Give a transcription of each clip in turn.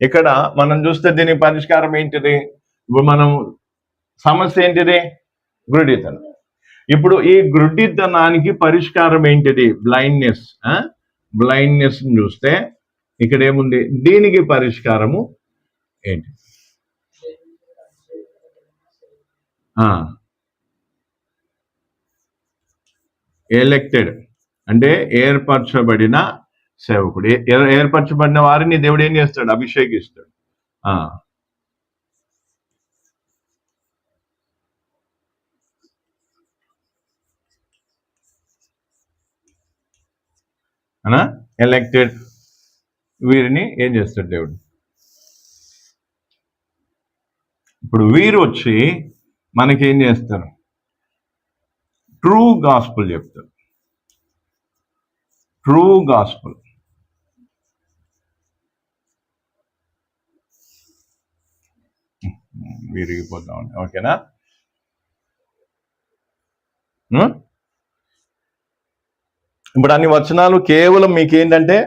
ఇక్కడ మనం చూస్తే దీని పరిష్కారం ఏంటిది? ఇప్పుడు మనం సమస్య ఏంటిది? గుడ్డితనం. ఇప్పుడు ఈ గుడ్డితనానికి పరిష్కారం ఏంటిది? బ్లైండ్నెస్. బ్లైండ్నెస్ చూస్తే ఇక్కడ ఏముంది? దీనికి పరిష్కారము ఏంటి? ఎలెక్టెడ్ అంటే ఏర్పరచబడిన సేవకుడు. ఏర్పరచబడిన వారిని దేవుడు ఏం చేస్తాడు? అభిషేకిస్తాడు. ఎలెక్టెడ్ వీరిని ఏం చేస్తాడు దేవుడు? ఇప్పుడు వీరు వచ్చి మనకి ఏం చేస్తారు? ట్రూ గాస్పుల్ చెప్తారు. True gospel. విరిగిపోతా ఉంది. ఓకేనా? ఇప్పుడు అన్ని వచనాలు కేవలం మీకేంటంటే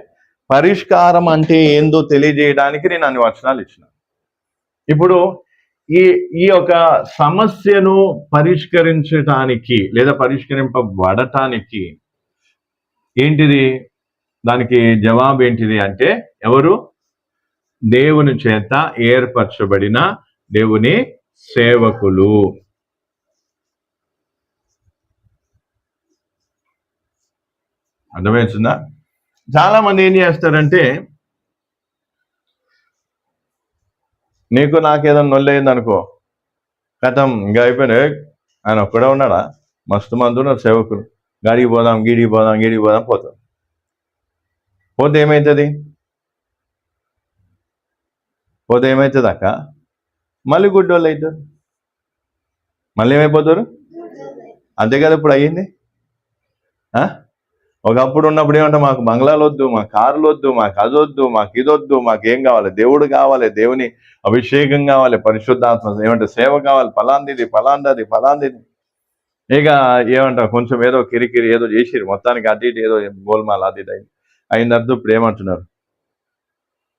పరిష్కారం అంటే ఏందో తెలియజేయడానికి నేను అన్ని వచనాలు ఇచ్చిన. ఇప్పుడు ఈ యొక్క సమస్యను పరిష్కరించటానికి లేదా పరిష్కరింపబడటానికి ఏంటిది? దానికి జవాబు ఏంటిది అంటే ఎవరు? దేవుని చేత ఏర్పరచబడిన దేవుని సేవకులు. అర్థమవుతుందా? చాలా మంది ఏం చేస్తారంటే, నీకు నాకేదైనా నొల్లయింది అనుకో, కథం ఇంకా అయిపోయినాయి. ఆయన ఒక్కడే ఉన్నాడా? మస్తు మంది ఉన్నారు సేవకులు. గాడికి పోదాం, గీడికి పోదాం, గీడికి పోదాం, పోతాం. పోతే ఏమవుతుంది? అక్క మళ్ళీ గుడ్డోళ్ళు అవుతారు. మళ్ళీ ఏమైపోతారు? అంతే కదా ఇప్పుడు అయ్యింది. ఒకప్పుడు ఉన్నప్పుడు ఏమంటే మాకు బంగ్లాలు వద్దు, మాకు కార్లు వద్దు, మాకు అదొద్దు, మాకు ఇదొద్దు, మాకేం కావాలి? దేవుడు కావాలి, దేవుని అభిషేకం కావాలి, పరిశుద్ధాత్మ ఏమంటే సేవ కావాలి, ఫలాంది. ఇక ఏమంటారు? కొంచెం ఏదో కిరికిరి ఏదో చేసిరు, మొత్తానికి అటు ఇటు ఏదో గోల్మాల్ అది అయిన తర్వాత ఇప్పుడు ఏమంటున్నారు?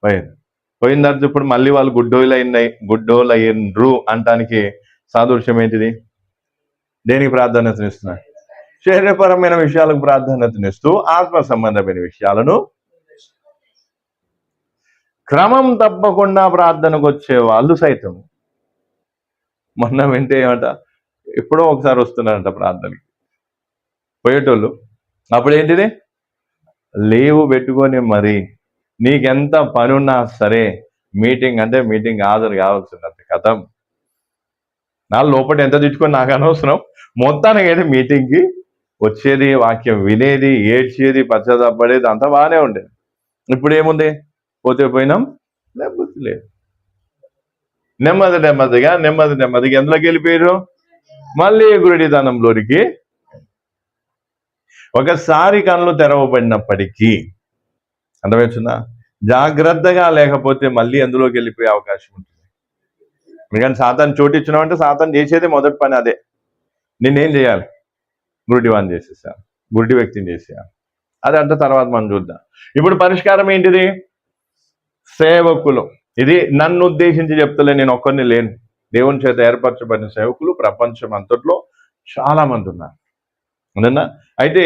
పోయిన తర్వాత ఇప్పుడు మళ్ళీ వాళ్ళు గుడ్డోళ్ళు అయ్యిండ్రు అంటానికి సాదృశ్యం ఏంటిది? దేనికి ప్రాధాన్యతనిస్తున్నారు? శరీరపరమైన విషయాలకు ప్రాధాన్యతనిస్తూ ఆత్మ సంబంధమైన విషయాలను క్రమం తప్పకుండా ప్రార్థనకు వచ్చే వాళ్ళు సైతం మొన్న వింటే ఏమంట, ఎప్పుడో ఒకసారి వస్తున్నారంట ప్రార్థనకి పోయేటోళ్ళు. అప్పుడు ఏంటిది? లీవు పెట్టుకొని మరి నీకెంత పని ఉన్నా సరే మీటింగ్ అంటే మీటింగ్ హాజరు కావాల్సినంత కథం. నా లోపల ఎంత తెచ్చుకొని నాకు అనవసరం, మొత్తానికి అయితే మీటింగ్కి వచ్చేది, వాక్యం వినేది, ఏడ్చేది, పశ్చాత్తాపడేది అంతా బాగానే ఉండేది. ఇప్పుడు ఏముంది? పోతే పోయినాం, లేకపోతే లేదు. నెమ్మదిగా ఎందులోకి వెళ్ళిపోయారు? మళ్ళీ గురుడితనంలోనికి. ఒకసారి కళ్ళు తెరవబడినప్పటికీ అర్థమవుతుందా? జాగ్రత్తగా లేకపోతే మళ్ళీ ఎందులోకి వెళ్ళిపోయే అవకాశం ఉంటుంది. ఎందుకంటే సాతాను చోటిచ్చినామంటే సాతాను చేసేది మొదటి పని అదే. నిన్నేం చేయాలి? గుడ్డివాన్ని చేసేసాను, గుడ్డి వ్యక్తిని చేసేయాలి. అదంతా తర్వాత మనం చూద్దాం. ఇప్పుడు పరిష్కారం ఏంటిది? సేవకులు. ఇది నన్ను ఉద్దేశించి చెప్తలే, నేను ఒక్కరిని లేను. దేవుని చేత ఏర్పరచబడిన సేవకులు ప్రపంచం అంతట్లో చాలా మంది ఉన్నారు. అవునా? అయితే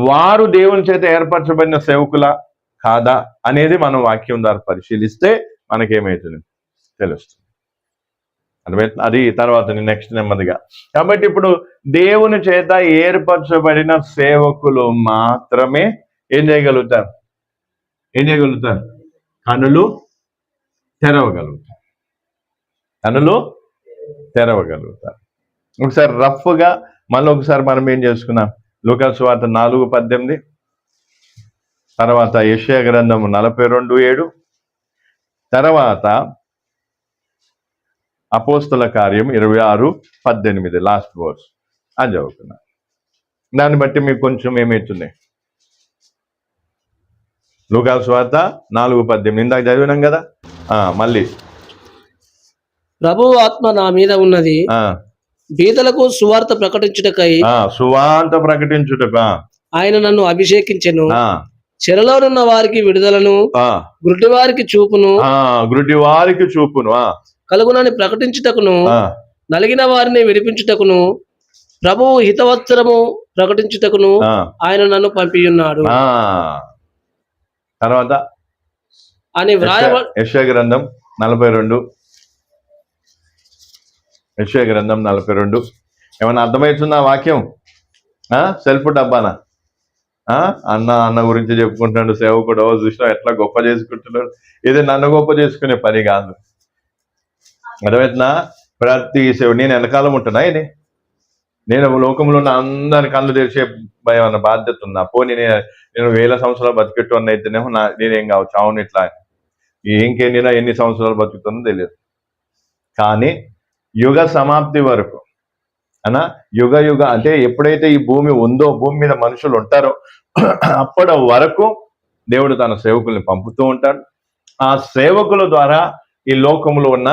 వారు దేవుని చేత ఏర్పరచబడిన సేవకుల కాదా అనేది మనం వాక్యం ద్వారా పరిశీలిస్తే మనకేమవుతుంది తెలుస్తుంది. అది తర్వాత నెక్స్ట్ నెమ్మదిగా. కాబట్టి ఇప్పుడు దేవుని చేత ఏర్పరచబడిన సేవకులు మాత్రమే ఏం చేయగలుగుతారు? కనులు తెరవగలుగుతారు. ఒకసారి రఫ్గా మళ్ళీ ఒకసారి మనం ఏం చేసుకున్నాం? లూకా సువార్త 4:18, తర్వాత యెషయా గ్రంథము 42:7, తర్వాత అపోస్తల కార్యం 26:18 లాస్ట్ వర్స్ అని చదువుకున్నాను. దాన్ని బట్టి మీకు కొంచెం ఏమవుతుంది? లూకా సువార్త 4:18 ఇందాక చదివినాం కదా. మళ్ళీ ప్రభు ఆత్మ నా మీద ఉన్నది, బీదలకు సువార్త ప్రకటించుటకై సువార్త ప్రకటించుటకు ఆయన నన్ను అభిషేకించెను. ఆ, చెరలోనున్న వారికి విడుదలను, ఆ, గుడ్డి వారికి చూపును గుడ్డి వారికి చూపును, కలుగునని ప్రకటించుటకును, ఆ, నలిగిన వారిని విడిపించుటకును, ప్రభువు హితవత్సరము ప్రకటించుటకును ఆ, ఆయన నన్ను పంపియున్నాడు ఆ. తర్వాత అని వ్రాయబడి యెషయా గ్రంథం 42, యెషయా గ్రంథం 42. ఏమన్నా అర్థమవుతుందా వాక్యం? సెల్ఫ్ డబ్బానా? అన్న గురించి చెప్పుకుంటున్నాడు సేవకుడు, చూసినా ఎట్లా గొప్ప చేసుకుంటున్నాడు. ఇది నన్ను గొప్ప చేసుకునే పని కాదు. అర్థమవుతుందా? ప్రతి సేవ నేను వెనకాలం ఉంటున్నా. ఇది నేను లోకంలో ఉన్న అందరి కళ్ళు తెరిచే అన్న బాధ్యత ఉన్నా. పోనీ నేను 1000 సంవత్సరాలు బతికెట్టు అన్న అయితేనేమో నేనేం కావచ్చు, అవును ఇట్లా ఇంకెన్నినా ఎన్ని సంవత్సరాలు బతుకుతుందో తెలియదు. కానీ యుగ సమాప్తి వరకు యుగ అంటే ఎప్పుడైతే ఈ భూమి ఉందో, భూమి మీద మనుషులు ఉంటారో అప్పటి వరకు దేవుడు తన సేవకుల్ని పంపుతూ ఉంటాడు. ఆ సేవకుల ద్వారా ఈ లోకంలో ఉన్న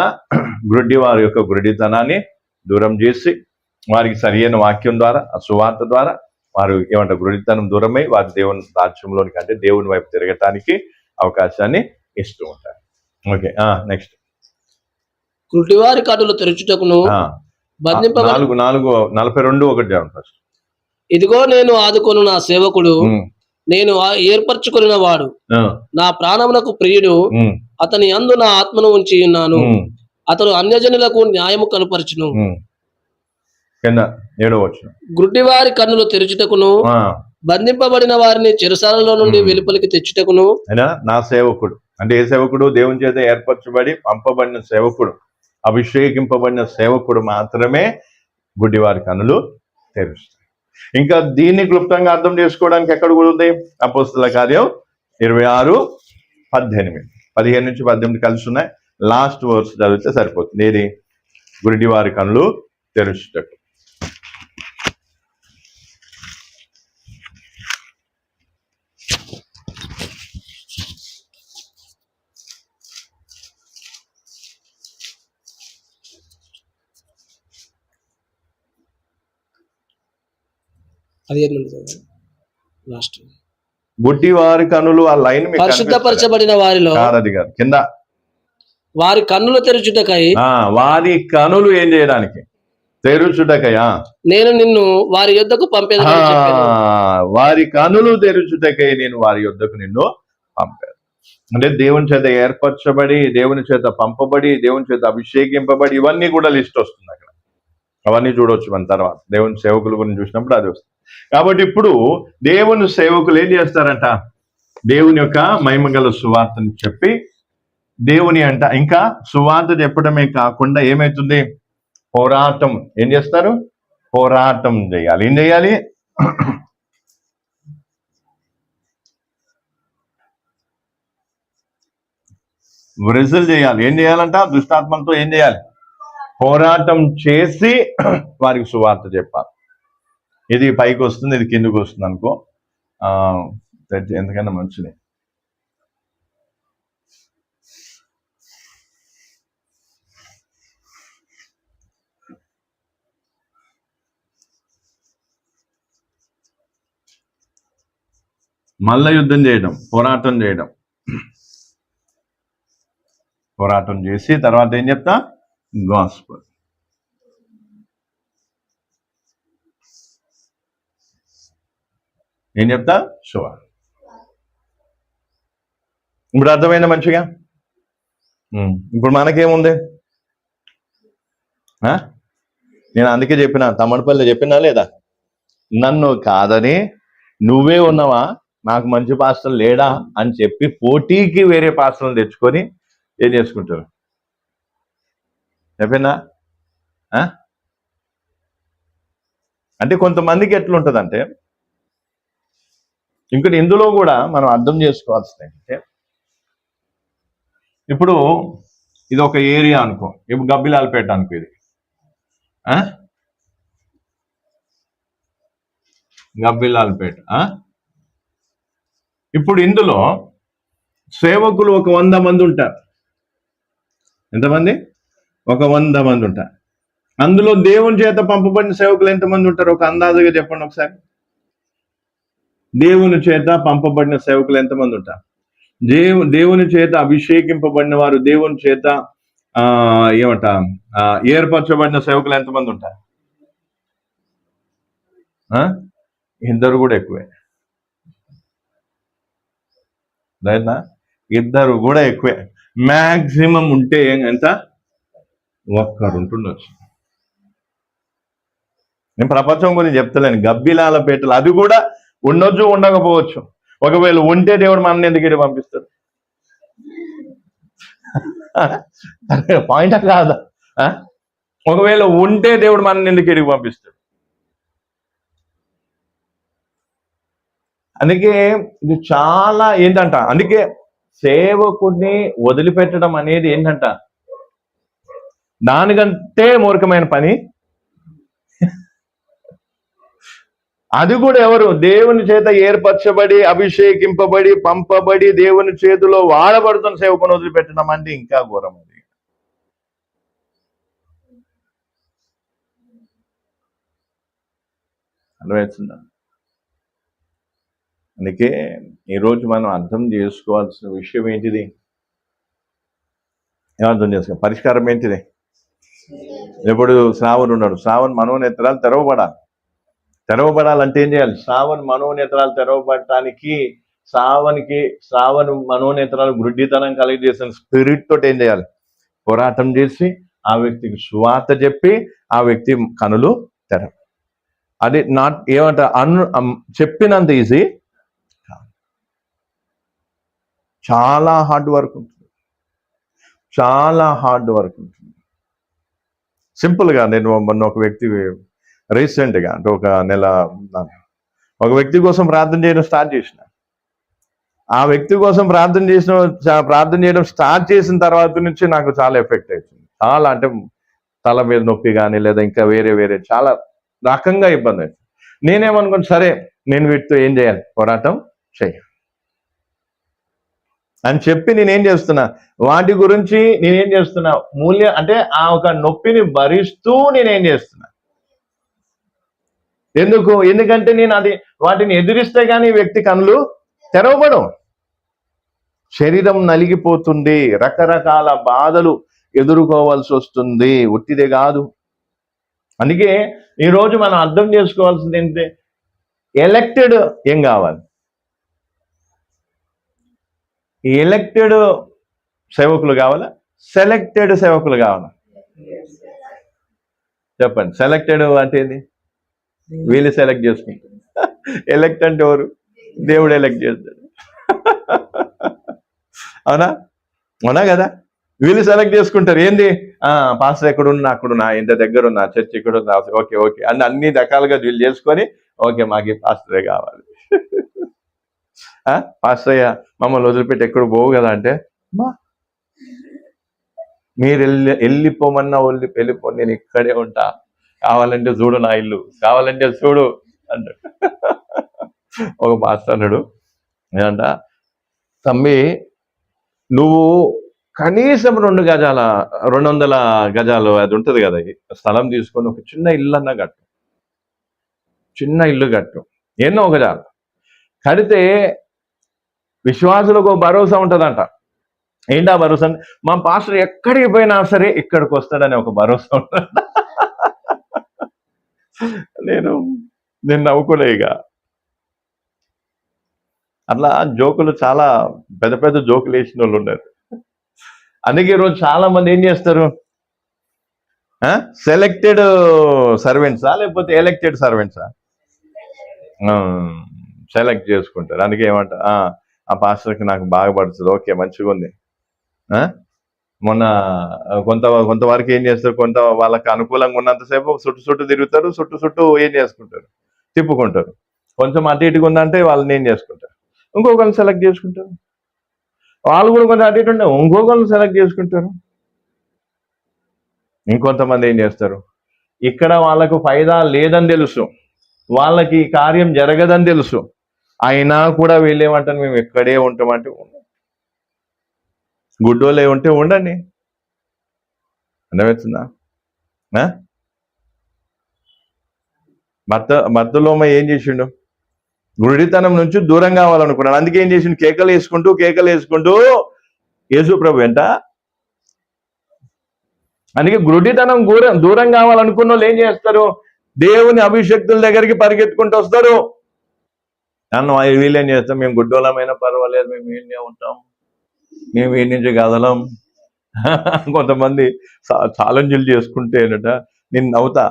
గుడ్డి వారి యొక్క గుడ్డితనాన్ని దూరం చేసి, వారికి సరియైన వాక్యం ద్వారా, ఆ సువార్త ద్వారా వారు ఏమంటారు గుడ్డితనం దూరమై వారి దేవుని రాజ్యంలోనికి అంటే దేవుని వైపు తిరగటానికి అవకాశాన్ని ఇస్తూ ఉంటారు. Okay, next. గుడ్డివారి కన్నులు తెరచుటకును, 42:1 ఫస్ట్. ఇదిగో నేను ఆదుకొను నా సేవకుడు, నేను ఏర్పరచుకొనిన వాడు, నా ప్రాణమునకు ప్రియుడు, అతని యందు నా ఆత్మను ఉంచి ఉన్నాను, అతడు అన్యజనులకు న్యాయము కనుపరచును. కింద 7వ వచనం. గుడ్డివారి కన్నులు తెరచుటకును, బంధింపబడిన వారిని చెరసాలలో నుండి వెలుపలికి తెచ్చుటకును. నా సేవకుడు అంటే ఏ సేవకుడు? దేవుని చేత ఏర్పరచబడి పంపబడిన సేవకుడు, అభిషేకింపబడిన సేవకుడు మాత్రమే గుడ్డివారి కన్నులు తెరుస్తాయి. ఇంకా దీన్ని క్లుప్తంగా అర్థం చేసుకోవడానికి ఎక్కడ కూడా ఉంది? అపోస్తల కార్యం 26:18, 15 నుంచి 18 కలిసి ఉన్నాయి. లాస్ట్ వర్స్ చదివితే సరిపోతుంది. ఏది? గుడ్డివారి కన్నులు తెరుచుటకు. గుడ్డివారి కన్నులు, ఆ లైన్ పరిశుద్ధపరచబడిన వారిలో అది కాదు, కింద వారి కన్నులు తెరుచుటకై, వారి కనులు ఏం చేయడానికి? తెరుచుటకయా నేను నిన్ను వారి యొద్దకు పంపేది. వారి కనులు తెరుచుటకై నేను వారి యొద్దకు నిన్ను పంపాను. అంటే దేవుని చేత ఏర్పరచబడి, దేవుని చేత పంపబడి, దేవుని చేత అభిషేకింపబడి, ఇవన్నీ కూడా లిస్ట్ వస్తుంది అక్కడ. అవన్నీ చూడవచ్చు మన తర్వాత దేవుని సేవకుల గురించి చూసినప్పుడు అది వస్తుంది. కాబట్టి ఇప్పుడు దేవుని సేవకులు ఏం చేస్తారంట? దేవుని యొక్క మహిమగల సువార్తని చెప్పి దేవుని ఇంకా సువార్త చెప్పడమే కాకుండా ఏమవుతుంది? పోరాటం. ఏం చేస్తారు? పోరాటం చేయాలి. ఏం చేయాలి? వృజులు చేయాలి. ఏం చేయాలంట? దుష్టాత్మలతో ఏం చేయాలి? పోరాటం చేసి వారికి సువార్త చెప్పాలి. ఇది పైకి వస్తుంది, ఇది కిందకు వస్తుంది అనుకో, ఎందుకన్నా మంచిది. మల్ల యుద్ధం చేయడం, పోరాటం చేయడం, పోరాటం చేసి తర్వాత ఏం చెప్తా? గాస్పెల్. ఏం చెప్తా? సువార్త. ఇప్పుడు అర్థమైందా మంచిగా? ఇప్పుడు మనకేముంది? నేను అందుకే చెప్పిన, తమ్మడిపల్లి చెప్పినా లేదా? నన్ను కాదని నువ్వే ఉన్నావా, నాకు మంచి పాస్టర్లు లేడా అని చెప్పి పోటీకి వేరే పాస్టర్లు తెచ్చుకొని ఏం చేసుకుంటారు? చెప్పినా? అంటే కొంతమందికి ఎట్లుంటుందంటే, ఇంకటి ఇందులో కూడా మనం అర్థం చేసుకోవాల్సింది ఏంటంటే, ఇప్పుడు ఇది ఒక ఏరియా అనుకో, ఇప్పుడు గబ్బిలాలపేట అనుకో, ఇది గబ్బిలాలపేట. ఇప్పుడు ఇందులో సేవకులు ఒక 100 మంది ఉంటారు. ఎంతమంది? ఒక 100 మంది ఉంటారు. అందులో దేవుని చేత పంపబడిన సేవకులు ఎంతమంది ఉంటారు? ఒక అందాజుగా చెప్పండి ఒకసారి. దేవుని చేత పంపబడిన సేవకులు ఎంతమంది ఉంటారు? దేవుని చేత అభిషేకింపబడిన వారు, దేవుని చేత ఏమంట ఏర్పరచబడిన సేవకులు ఎంతమంది ఉంటారు? ఇద్దరు కూడా ఎక్కువే. రైనా? ఇద్దరు కూడా ఎక్కువే. మ్యాక్సిమం ఉంటే ఎంత? ఒక్కరు ఉంటుండొచ్చు. నేను ప్రపంచం గురించి చెప్తలేను, గబ్బిలాల పేటలు అది కూడా ఉండొచ్చు, ఉండకపోవచ్చు. ఒకవేళ ఉంటే దేవుడు మనల్ని ఎందుకు ఇటు పంపిస్తాడు? పాయింట్ కాదా? ఒకవేళ ఉంటే దేవుడు మనల్ని ఎందుకు ఇడికి పంపిస్తాడు? అందుకే ఇది చాలా ఏంటంట, అందుకే సేవకుడిని వదిలిపెట్టడం అనేది ఏంటంట, దానికంటే మూర్ఖమైన పని. అది కూడా ఎవరు? దేవుని చేత ఏర్పరచబడి, అభిషేకింపబడి, పంపబడి, దేవుని చేతిలో వాడబడుతున్న సేవకుని వదిలిపెట్టడం అంటే ఇంకా ఘోరం. అది అర్థమవుతుందా? అందుకే ఈరోజు మనం అర్థం చేసుకోవాల్సిన విషయం ఏంటిది? ఏమర్థం చేసుకో? పరిష్కారం ఏంటిది? ఎప్పుడు శ్రావణ్ ఉన్నాడు, శ్రావణ్ మనోనేత్రాలు తెరవబడాలంటే ఏం చేయాలి? శ్రావణ్ మనోనేత్రాలు తెరవబడటానికి శ్రావణ్ మనోనేత్రాలు గుడ్డితనం కలిగజేసిన స్పిరిట్ తోటి ఏం చేయాలి? పోరాటం చేసి ఆ వ్యక్తికి సువార్త చెప్పి ఆ వ్యక్తి కనులు తెర. అది నాట్ ఏమంటారు, చెప్పినంత ఈజీ, చాలా హార్డ్ వర్క్ ఉంటుంది, చాలా హార్డ్ వర్క్ ఉంటుంది. సింపుల్గా నేను మొన్న ఒక వ్యక్తి రీసెంట్గా అంటే ఒక నెల ఒక వ్యక్తి కోసం ప్రార్థన చేయడం స్టార్ట్ చేసిన. ఆ వ్యక్తి కోసం ప్రార్థన చేయడం స్టార్ట్ చేసిన తర్వాత నుంచి నాకు చాలా ఎఫెక్ట్ అవుతుంది. చాలా అంటే తల మీద నొప్పి కానీ లేదా ఇంకా వేరే చాలా రకంగా ఇబ్బంది అవుతుంది. నేనేమనుకున్నా, సరే నేను వీటితో ఏం చేయాలి? పోరాటం చేయాలి అని చెప్పి నేనేం చేస్తున్నా, వాటి గురించి నేనేం చేస్తున్నా, అంటే ఆ ఒక నొప్పిని భరిస్తూ నేనేం చేస్తున్నా. ఎందుకంటే నేను వాటిని ఎదిరిస్తే కానీ వ్యక్తి కనులు తెరవబడం. శరీరం నలిగిపోతుంది, రకరకాల బాధలు ఎదుర్కోవాల్సి వస్తుంది, ఒట్టిదే కాదు. అందుకే ఈరోజు మనం అర్థం చేసుకోవాల్సింది ఏంటంటే, ఎలక్టెడ్ ఏం కావాలి? ఎలక్టెడ్ సేవకులు కావాలా? సెలెక్టెడ్ సేవకులు కావాలా? చెప్పండి. సెలెక్టెడ్ అంటే ఏంది? వీళ్ళు సెలెక్ట్ చేసుకుంటారు. ఎలెక్ట్ అంటే ఎవరు? దేవుడు ఎలెక్ట్ చేస్తాడు. అవునా కదా? వీళ్ళు సెలెక్ట్ చేసుకుంటారు. ఏంది? పాస్టర్ ఎక్కడున్నా అక్కడున్నా, ఇంత దగ్గర ఉన్నా, చర్చ్ ఇక్కడున్నా, ఓకే అన్ని రకాలుగా వీళ్ళు చేసుకొని, ఓకే మాకు పాస్టరే కావాలి. పాస్టర్ అయ్యా మమ్మల్ని వదిలిపెట్టి ఎక్కడ పోవు కదా అంటే, మీరు వెళ్ళిపోమన్నా వెళ్ళిపో, నేను ఇక్కడే ఉంటా, కావాలంటే చూడు నా ఇల్లు, కావాలంటే చూడు అన్నాడు. ఒక పాస్టర్ అన్నాడు, ఏమంట, తమ్మి నువ్వు కనీసం 200 గజాలు అది ఉంటుంది కదా స్థలం తీసుకొని ఒక చిన్న ఇల్లు అన్నా కట్టు, చిన్న ఇల్లు కట్టు, ఎన్నో ఒక జాల కడితే విశ్వాసులకు భరోసా ఉంటుందంట. ఏంటా భరోసా? మా పాస్టర్ ఎక్కడికి పోయినా సరే ఇక్కడికి వస్తాడని ఒక భరోసా ఉంటుంది. నేను నవ్వుకోలే. ఇక అట్లా జోకులు చాలా పెద్ద జోకులు వేసిన వాళ్ళు ఉన్నారు. అందుకే ఈరోజు చాలా మంది ఏం చేస్తారు, సెలెక్టెడ్ సర్వెంట్సా లేకపోతే ఎలక్టెడ్ సర్వెంట్సా? సెలెక్ట్ చేసుకుంటారు. అందుకే ఏమంట, ఆ పాస్టర్కి నాకు బాగా పడుతుంది, ఓకే మంచిగా ఉంది. మొన్న కొంతవరకు ఏం చేస్తారు, వాళ్ళకి అనుకూలంగా ఉన్నంతసేపు చుట్టూ తిరుగుతారు, చుట్టూ ఏం చేసుకుంటారు, తిప్పుకుంటారు. కొంచెం అటు ఇటుగా ఉందంటే వాళ్ళని ఏం చేసుకుంటారు, ఇంకొకరిని సెలెక్ట్ చేసుకుంటారు. వాళ్ళు కూడా కొంచెం అటు ఇటు ఉంటే ఇంకొకరిని సెలెక్ట్ చేసుకుంటారు. ఇంకొంతమంది ఏం చేస్తారు, ఇక్కడ వాళ్ళకు ఫైదా లేదని తెలుసు, వాళ్ళకి కార్యం జరగదని తెలుసు, అయినా కూడా వీళ్ళేమంటారు, మేము ఎక్కడే ఉంటామంటే గుడ్డోళ్ళే ఉంటే ఉండండి. అర్థమవుతుందా? బర్తలోమ ఏం చేసిండు? గుడితనం నుంచి దూరం కావాలనుకున్నాడు. అందుకే ఏం చేసిండు? కేకలు వేసుకుంటూ యేసు ప్రభు వెంట. అందుకే గుడితనం దూరం కావాలనుకున్న వాళ్ళు ఏం చేస్తారు? దేవుని అభిషక్తుల దగ్గరికి పరిగెత్తుకుంటూ వస్తారు. నన్ను వీళ్ళేం చేస్తాం? మేము గుడ్డోళమైనా పర్వాలేదు, మేము ఈయనే ఉంటాం, మేము ఈ నుంచి కదలం. కొంతమంది ఛాలెంజ్లు చేసుకుంటేనట నిన్ను నవ్వుతా.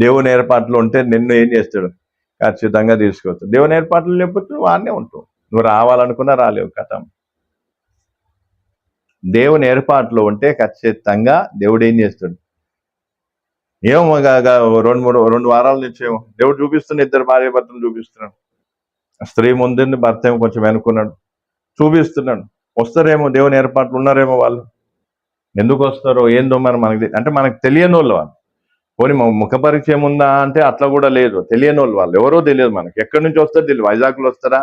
దేవుని ఏర్పాట్లు ఉంటే నిన్ను ఏం చేస్తాడు? ఖచ్చితంగా తీసుకొస్తాడు. దేవుని ఏర్పాట్లు లేకపోతే నువ్వు ఆడనే ఉంటావు. నువ్వు రావాలనుకున్నా రాలేవు. కథం. దేవుని ఏర్పాట్లు ఉంటే ఖచ్చితంగా దేవుడు ఏం చేస్తాడు? ఏమో రెండు వారాల నుంచి ఏమో దేవుడు చూపిస్తున్న ఇద్దరు భార్య భర్తలు చూపిస్తున్నాడు. స్త్రీ ముందుంది, భర్త ఏమో కొంచెం వెనుకున్నాడు, చూపిస్తున్నాడు. వస్తారేమో, దేవుని ఏర్పాట్లు ఉన్నారేమో. వాళ్ళు ఎందుకు వస్తారో ఏందో మనకి అంటే మనకు తెలియని వాళ్ళు. పోనీ ముఖ పరిచయం ఉందా అంటే అట్లా కూడా లేదు. తెలియని వాళ్ళు ఎవరో తెలియదు మనకి. ఎక్కడి నుంచి వస్తారో తెలియదు. వైజాగ్లో వస్తారా?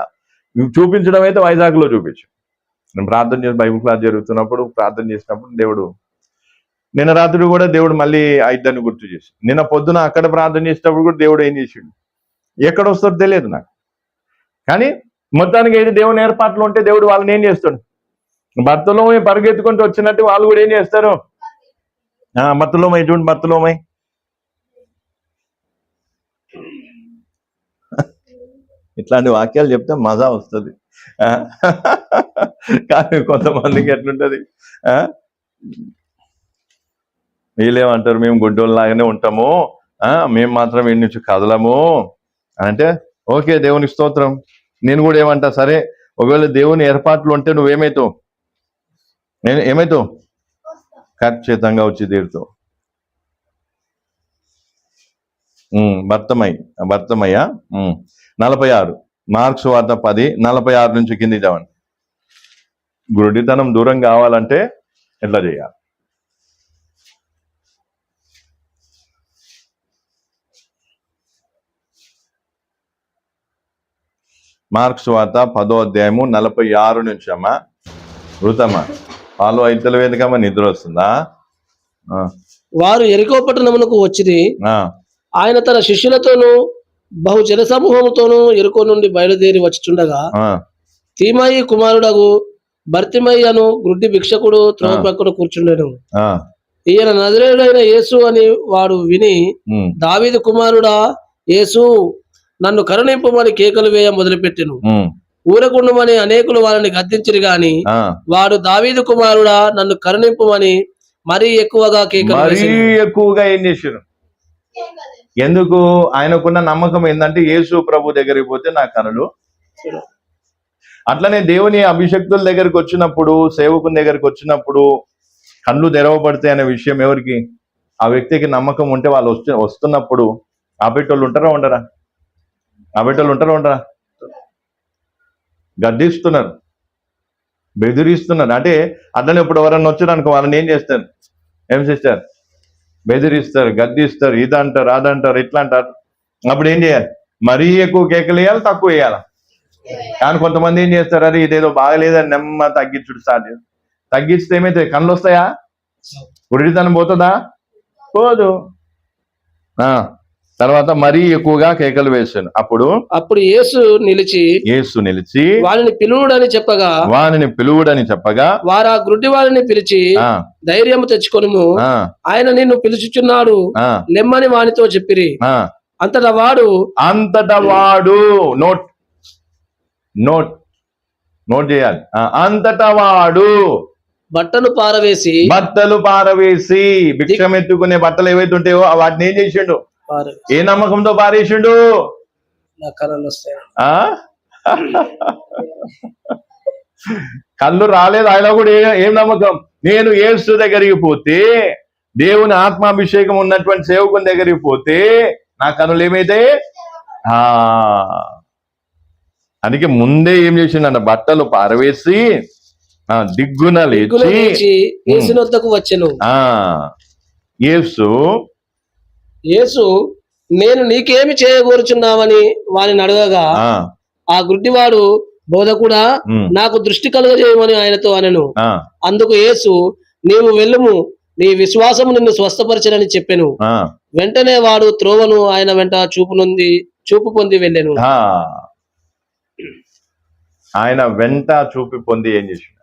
చూపించడం అయితే వైజాగ్లో చూపించు. నేను ప్రార్థన చేసి బైబిల్ క్లాస్ జరుగుతున్నప్పుడు ప్రార్థన చేసినప్పుడు దేవుడు నిన్న రాత్రి కూడా దేవుడు మళ్ళీ ఆ ఇద్దరిని గుర్తు చేసి, నిన్న పొద్దున అక్కడ ప్రార్థన చేసినప్పుడు కూడా దేవుడు ఏం చేసిండు? ఎక్కడ వస్తారో తెలియదు నాకు. కానీ మొత్తానికి అయితే దేవుని ఏర్పాట్లు ఉంటే దేవుడు వాళ్ళని ఏం చేస్తాడు? భర్తలోమై పరిగెత్తుకుంటూ వచ్చినట్టు వాళ్ళు కూడా ఏం చేస్తారు? భర్తలోమై చూడండి, భర్తలోమై ఇట్లాంటి వాక్యాలు చెప్తే మజా వస్తుంది. కానీ కొంతమందికి ఎట్లుంటది? వీళ్ళేమంటారు? మేము గుడ్డోళ్ళలాగానే ఉంటాము, మేము మాత్రం వీడి నుంచి కదలము అంటే ఓకే, దేవుని స్తోత్రం. నేను కూడా ఏమంటా, సరే ఒకవేళ దేవుని ఏర్పాట్లు ఉంటే నువ్వేమవుతావు? ఏమవుతావు? ఖచ్చితంగా వచ్చి తీరుతావు. భర్తమయ్యా 46 మార్క్స్ వార్త 10:46 నుంచి కింది చదవండి. గుడితనం దూరం కావాలంటే ఎట్లా చేయాలి? మార్క్స్ వార్త 10వ అధ్యాయము 46 నుంచి. అమ్మా వృతమ్మా పాలు ఐతల వేదికమ్మా, నిద్ర వస్తుందా? వారు యెరికో పట్టణమునకు వచ్చిరి. ఆయన తన శిష్యులతోనూ బహు జన సమూహముతోనూ యెరికో నుండి బయలుదేరి వచ్చుచుండగా తీమయి కుమారుడగు బర్తిమయి అను గ్రుడ్డి భిక్షకుడు త్రోవ ప్రక్కన కూర్చుండెను. ఈయన నజరేయుడైన యేసు అని వాడు విని, దావీదు కుమారుడా యేసు, నన్ను కరుణింపమని కేకలు వేయ మొదలుపెట్టెను. ఊరకుండమని అనేకులు వారిని గద్దించిరి గాని వాడు దావీదు కుమారుడా నన్ను కరుణింపమని మరీ ఎక్కువగా ఎక్కువగా ఏం చేశారు? ఎందుకు? ఆయనకున్న నమ్మకం ఏంటంటే యేసు ప్రభు దగ్గరికి పోతే నా కనులు. అట్లనే దేవుని అభిషక్తుల దగ్గరికి వచ్చినప్పుడు, సేవకుని దగ్గరికి వచ్చినప్పుడు కళ్ళు తెరవబడతాయి అనే విషయం ఎవరికి? ఆ వ్యక్తికి నమ్మకం ఉంటే వాళ్ళు వస్తున్నప్పుడు ఆపేటోళ్ళు ఉంటారా ఉండరా? ఆపేటోళ్ళు ఉంటారా ఉండరా? గద్దిస్తున్నారు, బెదిరిస్తున్నారు. అంటే అట్లనే ఇప్పుడు ఎవరన్నా వచ్చారనుకో, వాళ్ళని ఏం చేస్తారు? ఏం చేస్తారు? బెదిరిస్తారు, గద్దిస్తారు, ఇదంటారు, అదంటారు, ఇట్లా అంటారు. అప్పుడు ఏం చేయాలి? మరీ ఎక్కువ కేకలు వేయాలి, తక్కువ వేయాలి? కానీ కొంతమంది ఏం చేస్తారు? అది ఇదేదో బాగలేదని నెమ్మ తగ్గించుడు స్టార్ట్ చేస్తారు. తగ్గిస్తే ఏమైతే? కళ్ళు వస్తాయా? గుడితనం పోతుందా? పోదు. తర్వాత మరీ ఎక్కువగా కేకలు వేశాను. అప్పుడు యేసు నిలిచి వారిని పిలువుడని చెప్పగా వారు ఆ గ్రుడ్డి వారిని పిలిచి ధైర్యం తెచ్చుకొనుము, ఆయన నిన్ను పిలుచుచున్నాడు, లెమ్మని వానితో చెప్పిరి. అంతటా వాడు నోట్ చేయాలి. అంతటా వాడు బట్టలు పారవేసి భిక్షం ఎత్తుకునే బట్టలు ఏవైతే ఉంటాయో వాటిని ఏం చేసిండు? ఏ నమ్మకంతో పారేసిండు? కళ్ళు రాలేదు, ఆయన కూడా ఏం నమ్మకం? నేను యేసు దగ్గరికి పోతే, దేవుని ఆత్మాభిషేకం ఉన్నటువంటి సేవకుని దగ్గరికి పోతే నా కనులు ఏమైతే? అందుకే ముందే ఏం చేసిండ? బట్టలు పారవేసి దిగ్గున లేచి యేసు వద్దకు వచ్చెను. యేసు నేను నీకేమి చేయగోరుచున్నావని వారిని అడగగా ఆ గుడ్డివాడు, బోధకుడా నాకు దృష్టి కలుగజేయమని ఆయనతో అనెను. అందుకు యేసు, నీవు వెళ్ళుము, నీ విశ్వాసము నిన్ను స్వస్థపరిచనని చెప్పెను. ఆ, వెంటనే వాడు త్రోవను ఆయన వెంట చూపు పొంది వెళ్ళెను. ఆ. ఆయన వెంట చూపి పొంది ఏం చేసిండు?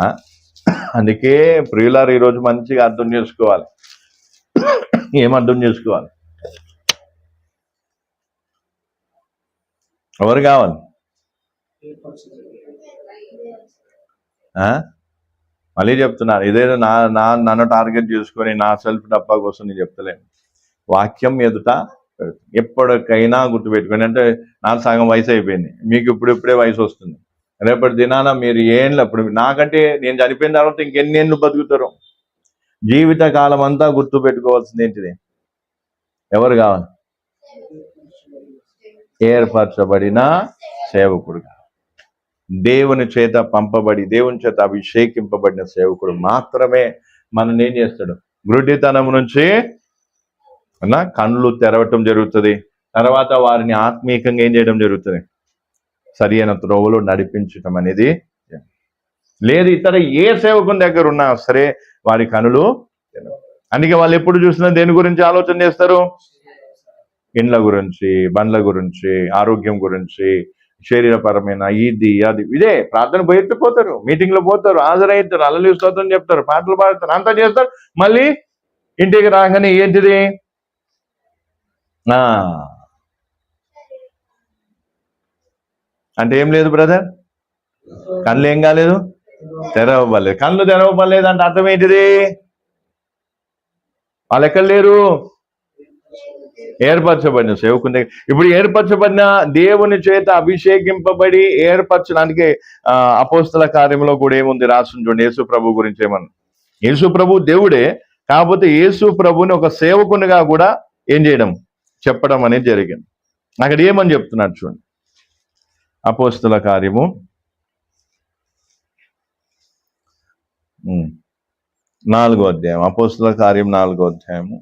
ఆ? అందుకే ప్రియులారు ఈరోజు మంచిగా అర్థం చేసుకోవాలి. ఏం అర్థం చేసుకోవాలి? ఎవరు కావాలి? ఆ? మళ్ళీ చెప్తున్నాను, ఇదేదో నన్ను టార్గెట్ చేసుకొని నా సెల్ఫ్ డబ్బా కోసం నేను చెప్తలేను. వాక్యం ఎదుట ఎప్పటికైనా గుర్తుపెట్టుకోండి. అంటే నాకు సగం వయసు అయిపోయింది, మీకు ఇప్పుడిప్పుడే వయసు వస్తుంది. రేపటి దినాన మీరు ఏండ్లు, అప్పుడు నాకంటే నేను చనిపోయిన తర్వాత ఇంకెన్నేళ్ళు బతుకుతారు? జీవిత కాలం అంతా గుర్తు పెట్టుకోవాల్సింది ఏంటిది? ఎవరు కావాలి? ఏర్పరచబడిన సేవకుడుగా, దేవుని చేత పంపబడి దేవుని చేత అభిషేకింపబడిన సేవకుడు మాత్రమే మనల్ని ఏం చేస్తాడు? గుడ్డితనం నుంచి కళ్ళు తెరవటం జరుగుతుంది. తర్వాత వారిని ఆత్మీయంగా ఏం చేయడం జరుగుతుంది? సరి అయిన త్రోవలో నడిపించటం అనేది లేదు. ఇతర ఏ సేవకుని దగ్గర ఉన్నా సరే వారి కనులు. అందుకే వాళ్ళు ఎప్పుడు చూసినా దేని గురించి ఆలోచన చేస్తారు? ఇండ్ల గురించి, బండ్ల గురించి, ఆరోగ్యం గురించి, శరీరపరమైన ఇది అది ఇదే. ప్రార్థన పోతారు, మీటింగ్లో పోతారు, హాజరవుతారు, అల్లలు స్తోత్రం చెప్తారు, పాటలు పాడతారు, అంతా చేస్తారు. మళ్ళీ ఇంటికి రాగానే ఏంటిది? అంటే ఏం లేదు బ్రదర్, కళ్ళు ఏం కాలేదు, తెరవబడలేదు. కళ్ళు తెరవబడలేదు అంటే అర్థం ఏంటిది? వాళ్ళు ఎక్కడ లేరు? ఏర్పరచబడిన సేవకుని. ఇప్పుడు ఏర్పరచబడిన దేవుని చేత అభిషేకింపబడి ఏర్పరచడానికి అపోస్తల కార్యంలో కూడా ఏముంది రాసుని చూడండి. యేసు ప్రభు గురించి ఏమన్నా, యేసు ప్రభు దేవుడే, కాకపోతే యేసు ప్రభుని ఒక సేవకునిగా కూడా ఏం చేయడం, చెప్పడం అనేది జరిగింది. అక్కడ ఏమని చెప్తున్నాడు చూడండి. అపోస్తల కార్యము 4వ అధ్యాయం, అపోస్తల కార్యం 4వ అధ్యాయము